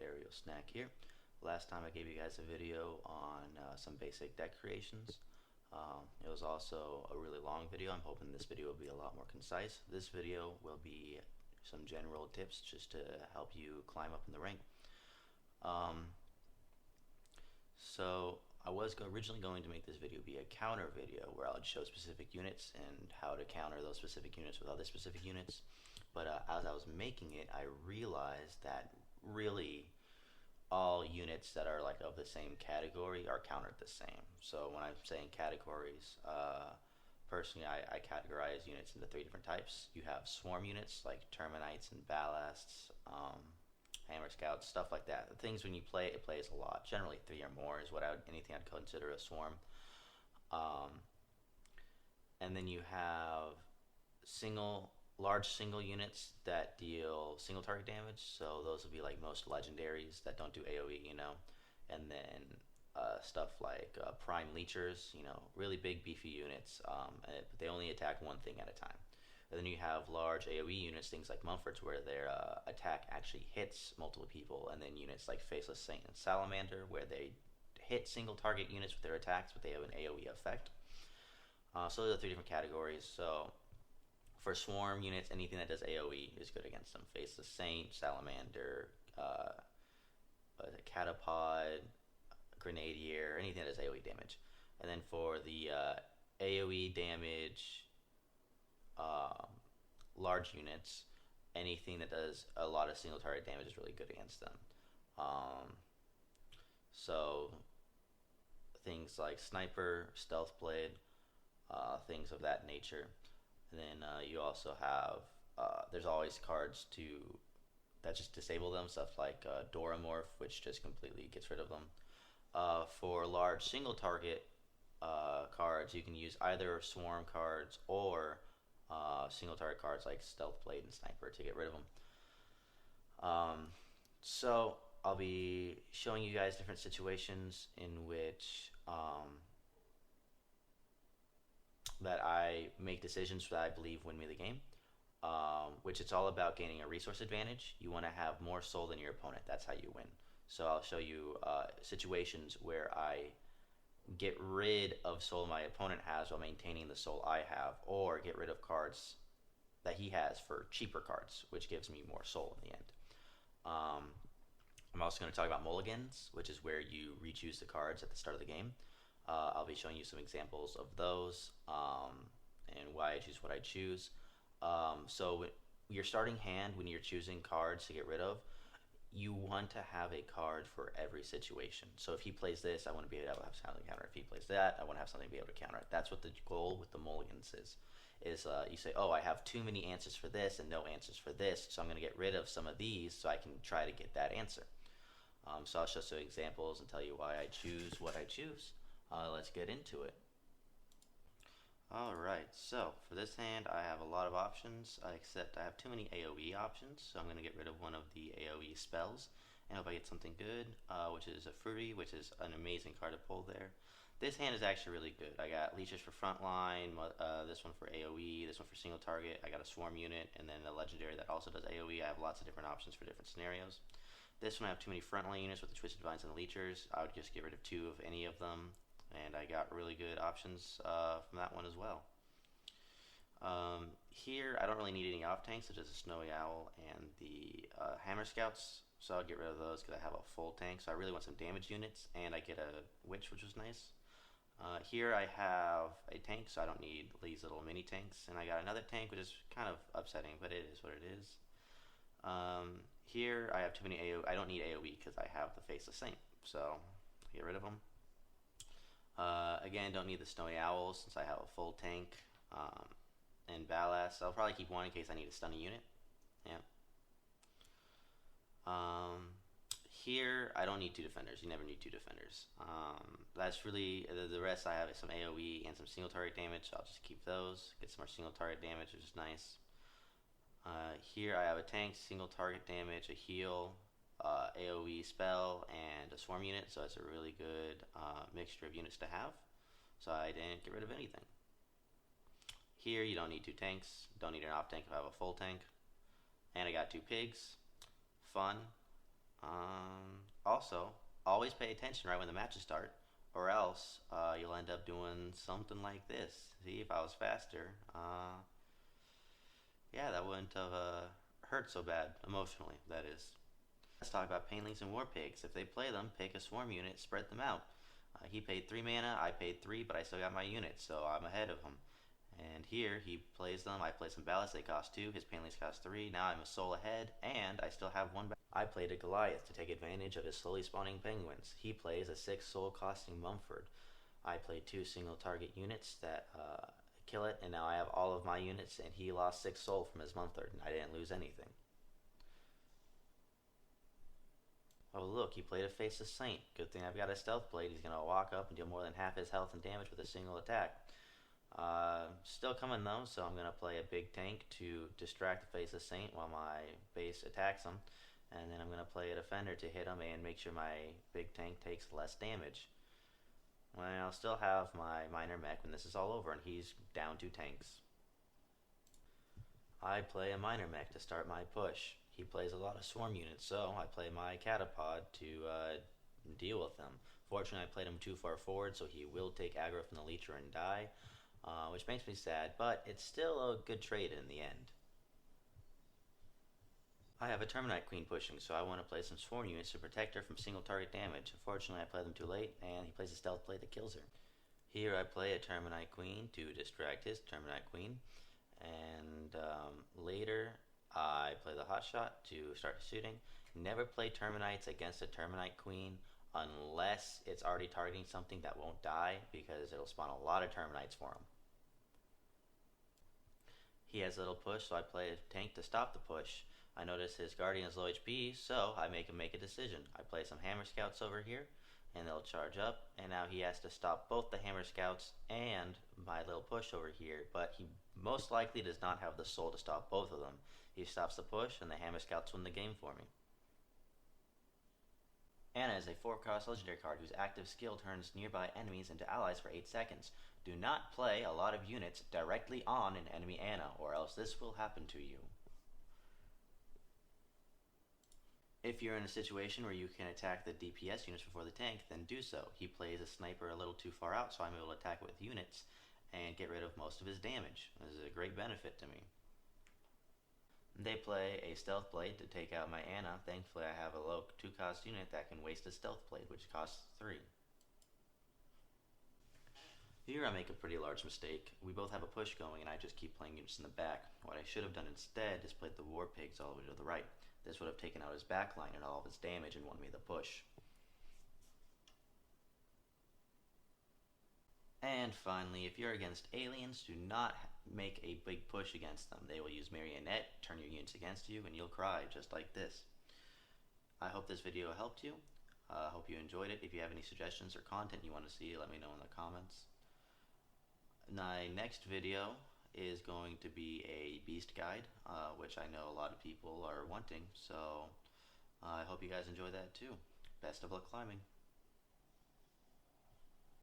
Aerial Snack here. Last time I gave you guys a video on some basic deck creations. It was also a really long video. I'm hoping this video will be a lot more concise. This video will be some general tips just to help you climb up in the rank. So I was originally going to make this video be a counter video where I would show specific units and how to counter those specific units with other specific units. But as I was making it, I realized that really all units that are like of the same category are countered the same. So when I'm saying categories, personally I categorize units into three different types. You have swarm units like Terminites and Ballasts, Hammer Scouts, stuff like that. The things when you play it plays a lot. Generally three or more is anything I'd consider a swarm. And then you have large single units that deal single target damage. So those would be like most legendaries that don't do AoE, and then stuff like prime leechers, really big beefy units, but they only attack one thing at a time. And then you have large AoE units, things like Mumfords, where their attack actually hits multiple people, and then units like Faceless Saint and Salamander, where they hit single target units with their attacks, but they have an AoE effect. So those are three different categories. So for swarm units, anything that does AoE is good against them. Faceless Saint, Salamander, Catapod, Grenadier, anything that does AoE damage. And then for the AoE damage, large units, anything that does a lot of single target damage is really good against them. So things like Sniper, Stealth Blade, things of that nature. And then you also have, there's always cards that just disable them, stuff like Doramorph, which just completely gets rid of them. For large single target cards, you can use either swarm cards or single target cards like Stealth Blade and Sniper to get rid of them. So I'll be showing you guys different situations in which that I make decisions that I believe win me the game, which it's all about gaining a resource advantage. You want to have more soul than your opponent. That's how you win. So I'll show you situations where I get rid of soul my opponent has while maintaining the soul I have, or get rid of cards that he has for cheaper cards, which gives me more soul in the end. I'm also going to talk about mulligans, which is where you re-choose the cards at the start of the game. I'll be showing you some examples of those and why I choose what I choose. So your starting hand, when you're choosing cards to get rid of, you want to have a card for every situation. So if he plays this, I want to be able to have something to counter. If he plays that, I want to have something to be able to counter it. That's what the goal with the mulligans is you say, oh, I have too many answers for this and no answers for this, so I'm going to get rid of some of these so I can try to get that answer. So I'll show some examples and tell you why I choose what I choose. Let's get into it. Alright, so for this hand I have a lot of options, except I have too many AoE options, so I'm going to get rid of one of the AoE spells and hope I get something good, which is a Fruity, which is an amazing card to pull there. This hand is actually really good. I got Leeches for frontline, this one for AoE, this one for single target, I got a swarm unit, and then a legendary that also does AoE. I have lots of different options for different scenarios. This one I have too many frontline units with the Twisted Vines and the Leechers. I would just get rid of two of any of them, and I got really good options from that one as well. Here I don't really need any off tanks, such as the Snowy Owl and the Hammer Scouts, so I'll get rid of those because I have a full tank. So I really want some damage units, and I get a Witch, which was nice. Here I have a tank, so I don't need these little mini tanks, and I got another tank, which is kind of upsetting, but it is what it is. Here I have too many AoE. I don't need AoE because I have the Faceless Saint, so get rid of them. Again, don't need the Snowy Owls since I have a full tank and Ballast. So I'll probably keep one in case I need to stun a unit. Yeah. Here, I don't need two defenders. You never need two defenders. That's really, the rest I have is some AoE and some single target damage, so I'll just keep those. Get some more single target damage, which is nice. Here I have a tank, single target damage, a heal, AoE spell, and a swarm unit, so it's a really good mixture of units to have. So I didn't get rid of anything. Here you don't need two tanks, don't need an off tank if I have a full tank. And I got two pigs, fun. Also, always pay attention right when the matches start, or else you'll end up doing something like this. See, if I was faster, yeah, that wouldn't have hurt so bad emotionally. That is. Let's talk about Painlings and War Pigs. If they play them, pick a swarm unit, spread them out. He paid 3 mana, I paid 3, but I still got my units, so I'm ahead of him. And here he plays them. I play some Ballast. They cost 2. His Painlings cost 3. Now I'm a soul ahead, and I still have 1. I played a Goliath to take advantage of his slowly spawning penguins. He plays a 6 soul costing Mumford. I played 2 single target units that kill it, and now I have all of my units, and he lost 6 soul from his Mumford, and I didn't lose anything. Oh look, he played a Faceless Saint. Good thing I've got a Stealth Blade. He's going to walk up and deal more than half his health and damage with a single attack. Still coming though, so I'm going to play a big tank to distract the Faceless Saint while my base attacks him. And then I'm going to play a defender to hit him and make sure my big tank takes less damage. Well, I'll still have my minor mech when this is all over, and he's down 2 tanks. I play a minor mech to start my push. He plays a lot of swarm units, so I play my catapod to deal with them. Fortunately, I played him too far forward, so he will take aggro from the Leecher and die, which makes me sad, but it's still a good trade in the end. I have a Terminite Queen pushing, so I want to play some swarm units to protect her from single target damage. Unfortunately, I play them too late, and he plays a Stealth Blade that kills her. Here I play a Terminite Queen to distract his Terminite Queen, and later I play the Hotshot to start shooting. Never play Terminites against a Terminite Queen unless it's already targeting something that won't die, because it'll spawn a lot of Terminites for him. He has a little push, so I play a tank to stop the push. I notice his Guardian is low HP, so I make him make a decision. I play some Hammer Scouts over here, and they'll charge up, and now he has to stop both the Hammer Scouts and my little push over here, but he most likely does not have the soul to stop both of them. He stops the push, and the Hammer Scouts win the game for me. Anna is a 4-cost legendary card whose active skill turns nearby enemies into allies for 8 seconds. Do not play a lot of units directly on an enemy Anna, or else this will happen to you. If you're in a situation where you can attack the DPS units before the tank, then do so. He plays a sniper a little too far out, so I'm able to attack it with units and get rid of most of his damage. This is a great benefit to me. They play a Stealth Blade to take out my Anna. Thankfully, I have a low 2-cost unit that can waste a Stealth Blade, which costs 3. Here I make a pretty large mistake. We both have a push going, and I just keep playing units in the back. What I should have done instead is played the War Pigs all the way to the right. This would have taken out his backline and all of his damage and won me the push. And finally, if you're against aliens, do not make a big push against them. They will use Marionette, turn your units against you, and you'll cry just like this. I hope this video helped you. I hope you enjoyed it. If you have any suggestions or content you want to see, let me know in the comments. My next video is going to be a beast guide, which I know a lot of people are wanting, so I hope you guys enjoy that too. Best of luck climbing.